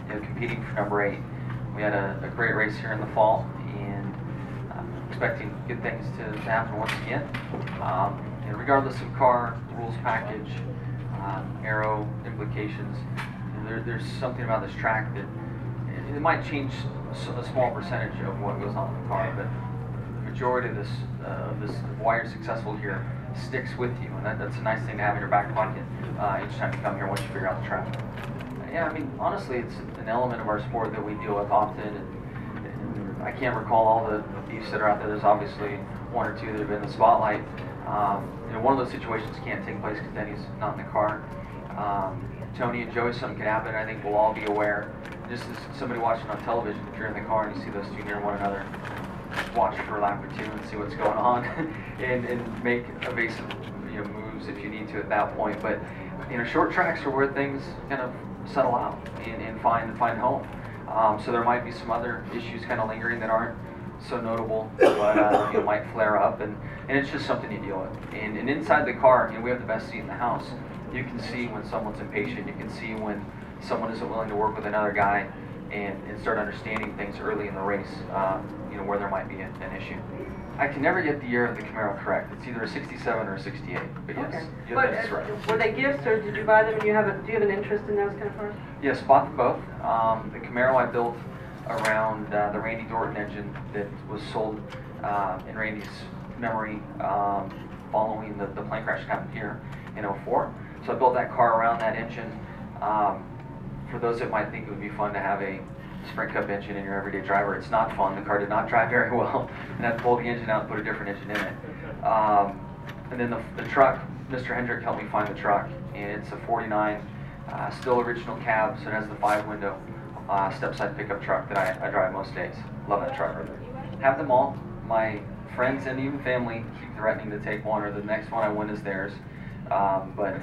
competing for #8. We had a great race here in the fall, and expecting good things to happen once again. Regardless of car, rules package, aero implications, there's something about this track that it might change a small percentage of what goes on in the car, but the majority of this why you're successful here sticks with you, and that's a nice thing to have in your back pocket each time you come here once you figure out the track. Yeah, I mean, honestly, it's an element of our sport that we deal with often, and I can't recall all the beefs that are out there. There's obviously one or two that have been in the spotlight. One of those situations can't take place because Denny's not in the car. Tony and Joey, something can happen. I think we'll all be aware. Just as somebody watching on television, if you're in the car and you see those two near one another, watch for a lap or two and see what's going on, and make evasive moves if you need to at that point. But short tracks are where things kind of settle out and find home. So there might be some other issues kind of lingering that aren't so notable, but might flare up, and it's just something you deal with. And inside the car, we have the best seat in the house. You can see when someone's impatient. You can see when someone isn't willing to work with another guy and start understanding things early in the race, where there might be an issue. I can never get the year of the Camaro correct. It's either a 67 or a 68, but yes, okay. That's right. Were they gifts, or did you buy them and do you have an interest in those kind of cars? Yes, bought them both. The Camaro I built around the Randy Dorton engine that was sold in Randy's memory following the plane crash that happened here in '04. So I built that car around that engine. For those that might think it would be fun to have a Sprint Cup engine in your everyday driver, it's not fun. The car did not drive very well, and I had to pull the engine out and put a different engine in it. And then the truck, Mr. Hendrick helped me find the truck, and it's a 49, still original cab, so it has the 5-window step-side pickup truck that I drive most days. Love that truck. Have them all. My friends and even family keep threatening to take one, or the next one I win is theirs. But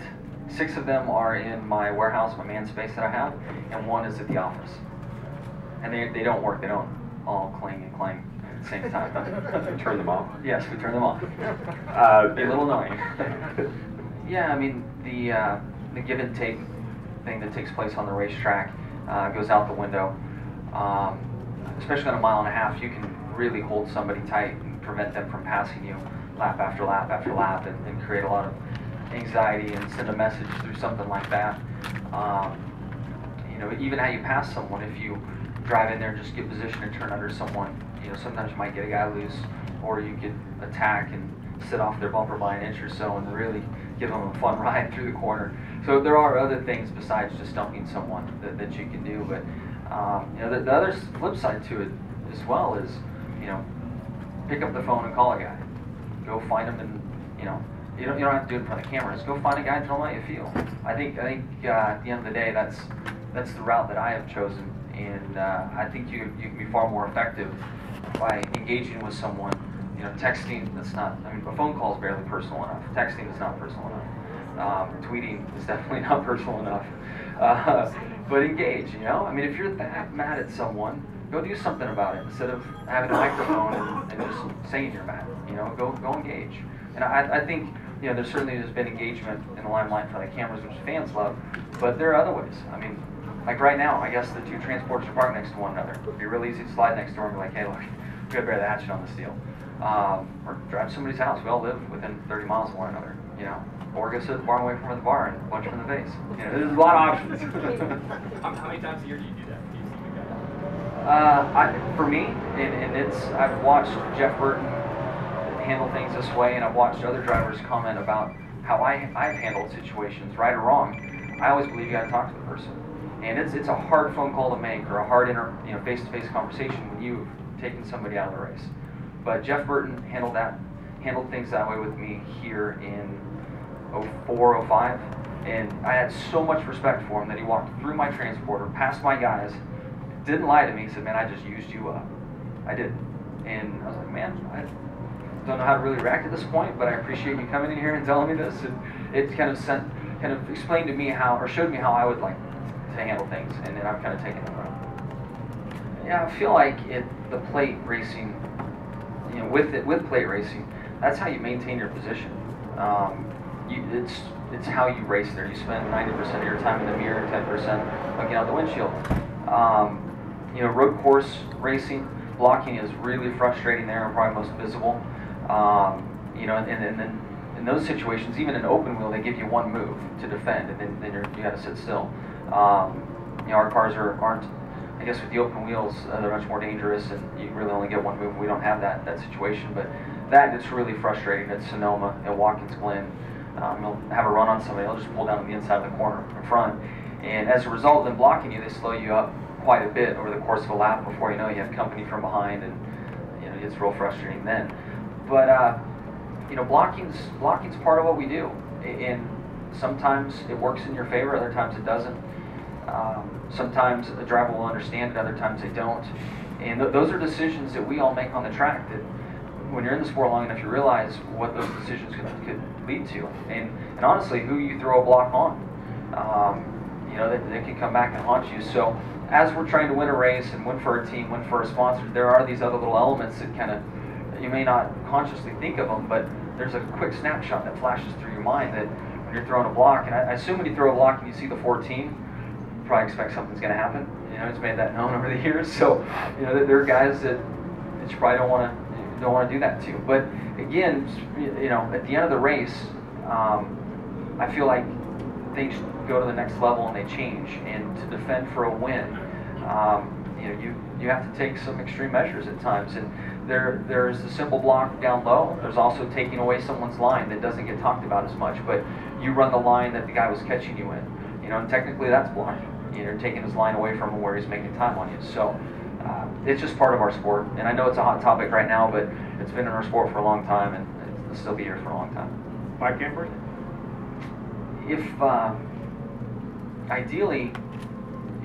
6 of them are in my warehouse, my man space that I have, and 1 is at the office. And they don't work. They don't all cling and clang at the same time. Turn them off? Yes, we turn them off. A little annoying. Yeah, I mean, the give and take thing that takes place on the racetrack goes out the window. Especially on a 1.5 miles, you can really hold somebody tight and prevent them from passing you lap after lap after lap, and create a lot of anxiety and send a message through something like that. Even how you pass someone, if you drive in there and just get position and turn under someone, sometimes you might get a guy loose, or you could attack and sit off their bumper by an inch or so and really give them a fun ride through the corner. So there are other things besides just dumping someone that you can do, but the other flip side to it as well is, pick up the phone and call a guy. Go find him, and you don't have to do it in front of cameras. Go find a guy and tell him how you feel. I think at the end of the day, that's the route that I have chosen, and I think you can be far more effective by engaging with someone. Texting, that's not, a phone call is barely personal enough. Texting is not personal enough. Tweeting is definitely not personal enough. But engage, if you're that mad at someone, go do something about it instead of having a microphone and just saying you're mad. Go engage. And I think, there certainly has been engagement in the limelight for the cameras, which fans love, but there are other ways. Like right now, I guess the 2 transporters are parked next to one another. It'd be real easy to slide next door and be like, hey, look, we gotta bear the hatchet on this deal. Or drive to somebody's house. We all live within 30 miles of one another, or go sit at the bar away from the bar and punch them in the face. There's a lot of options. How many times a year do you do that? Do you see the guy? For me, I've watched Jeff Burton handle things this way, and I've watched other drivers comment about how I've handled situations, right or wrong. I always believe you got to talk to the person, and it's a hard phone call to make, or a hard face-to-face conversation when you've taken somebody out of the race. But Jeff Burton handled things that way with me here in '04, '05, and I had so much respect for him that he walked through my transporter, past my guys, didn't lie to me, he said, man, I just used you up. I did. And I was like, man, I don't know how to really react at this point, but I appreciate you coming in here and telling me this. And it kind of explained to me showed me how I would like to handle things, and then I've kind of taken it around. Yeah, I feel like the plate racing, with plate racing, that's how you maintain your position. it's how you race there. You spend 90% of your time in the mirror, 10% looking out the windshield. Road course racing, blocking is really frustrating there and probably most visible. And then in those situations, even in open wheel, they give you one move to defend, and then you got to sit still. Our cars aren't. I guess with the open wheels, they're much more dangerous, and you really only get one move. We don't have that situation, but that is really frustrating at Sonoma and Watkins Glen. You'll have a run on somebody, they'll just pull down on the inside of the corner in front, and as a result of them blocking you, they slow you up quite a bit over the course of a lap. Before you know, you have company from behind, and it's real frustrating then. But blocking's part of what we do, and sometimes it works in your favor, other times it doesn't. Sometimes a driver will understand it, other times they don't. And those are decisions that we all make on the track, that when you're in the sport long enough, you realize what those decisions could lead to. And honestly, who you throw a block on, they can come back and haunt you. So as we're trying to win a race and win for a team, win for a sponsor, there are these other little elements that kind of, you may not consciously think of them, but there's a quick snapshot that flashes through your mind that when you're throwing a block, and I assume when you throw a block and you see the 14, you probably expect something's going to happen. It's made that known over the years. So, there are guys that you probably don't want to do that to. But again, at the end of the race, I feel like things go to the next level and they change. And to defend for a win, you have to take some extreme measures at times. And there's the simple block down low. There's also taking away someone's line that doesn't get talked about as much, but you run the line that the guy was catching you in. And technically that's blocking. You're taking his line away from him where he's making time on you. So it's just part of our sport. And I know it's a hot topic right now, but it's been in our sport for a long time, and it'll still be here for a long time. Mike Campers? If ideally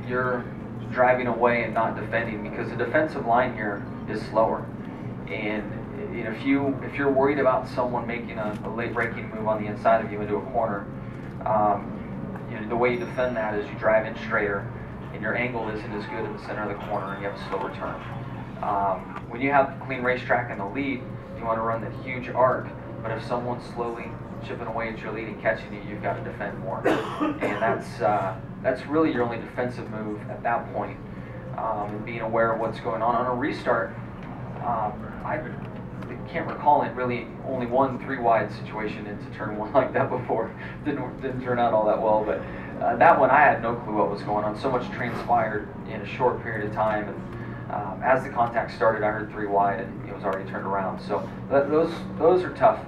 you're driving away and not defending, because the defensive line here is slower, and if you're worried about someone making a late braking move on the inside of you into a corner, the way you defend that is you drive in straighter, and your angle isn't as good in the center of the corner, and you have a slower turn. When you have a clean racetrack in the lead, you want to run that huge arc, but if someone's slowly chipping away at your lead and catching you, you've got to defend more. And that's really your only defensive move at that point, and being aware of what's going on. On a restart, I can't recall it really only one 3-wide situation into turn 1 like that before. Didn't turn out all that well, but that one I had no clue what was going on. So much transpired in a short period of time, and as the contact started, I heard 3-wide, and it was already turned around. So those are tough,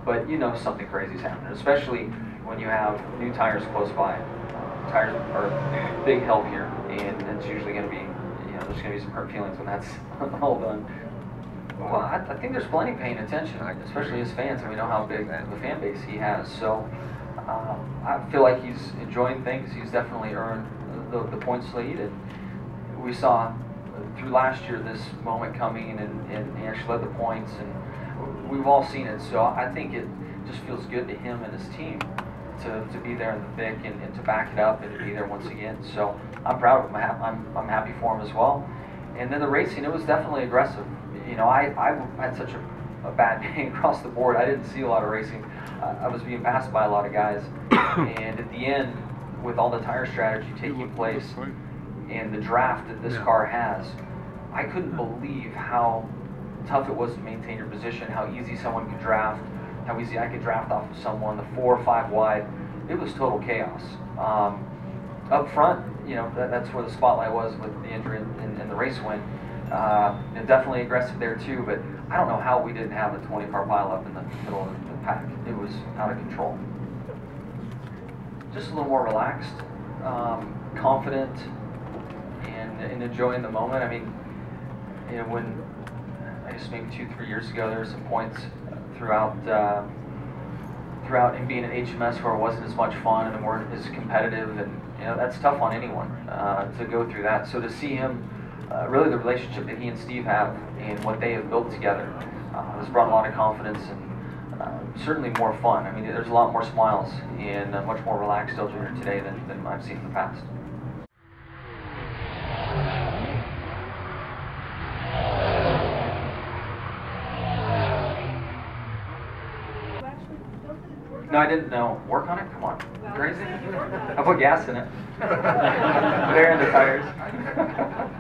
but something crazy is happening, especially when you have new tires close by. Tires are big help here, and it's usually going to be, there's going to be some hurt feelings when that's all done. Well, I think there's plenty paying attention, especially his fans. We know how big the fan base he has. So I feel like he's enjoying things. He's definitely earned the points lead. And we saw through last year this moment coming, and he actually led the points. And we've all seen it. So I think it just feels good to him and his team to be there in the thick and to back it up and to be there once again. So I'm proud of him. I'm happy for him as well. And then the racing, it was definitely aggressive. I had such a bad day across the board. I didn't see a lot of racing. I was being passed by a lot of guys. And at the end, with all the tire strategy taking place and the draft that this car has, I couldn't believe how tough it was to maintain your position, how easy someone could draft, how easy I could draft off of someone, the 4 or 5 wide. It was total chaos. Up front, that's where the spotlight was with the injury and the race win. Definitely aggressive there too, but I don't know how we didn't have the 20-car pileup in the middle of the pack. It was out of control. Just a little more relaxed, confident, and enjoying the moment. I mean, when I guess maybe 2-3 years ago, there were some points throughout him being at HMS where it wasn't as much fun and weren't as competitive, and that's tough on anyone to go through that. So to see him, really the relationship that he and Steve have and what they have built together has brought a lot of confidence and certainly more fun. I mean, there's a lot more smiles and a much more relaxed Dale Jr. today than I've seen in the past. No, I didn't know. Work on it? Come on. Crazy? I put gas in it. Put air in the tires.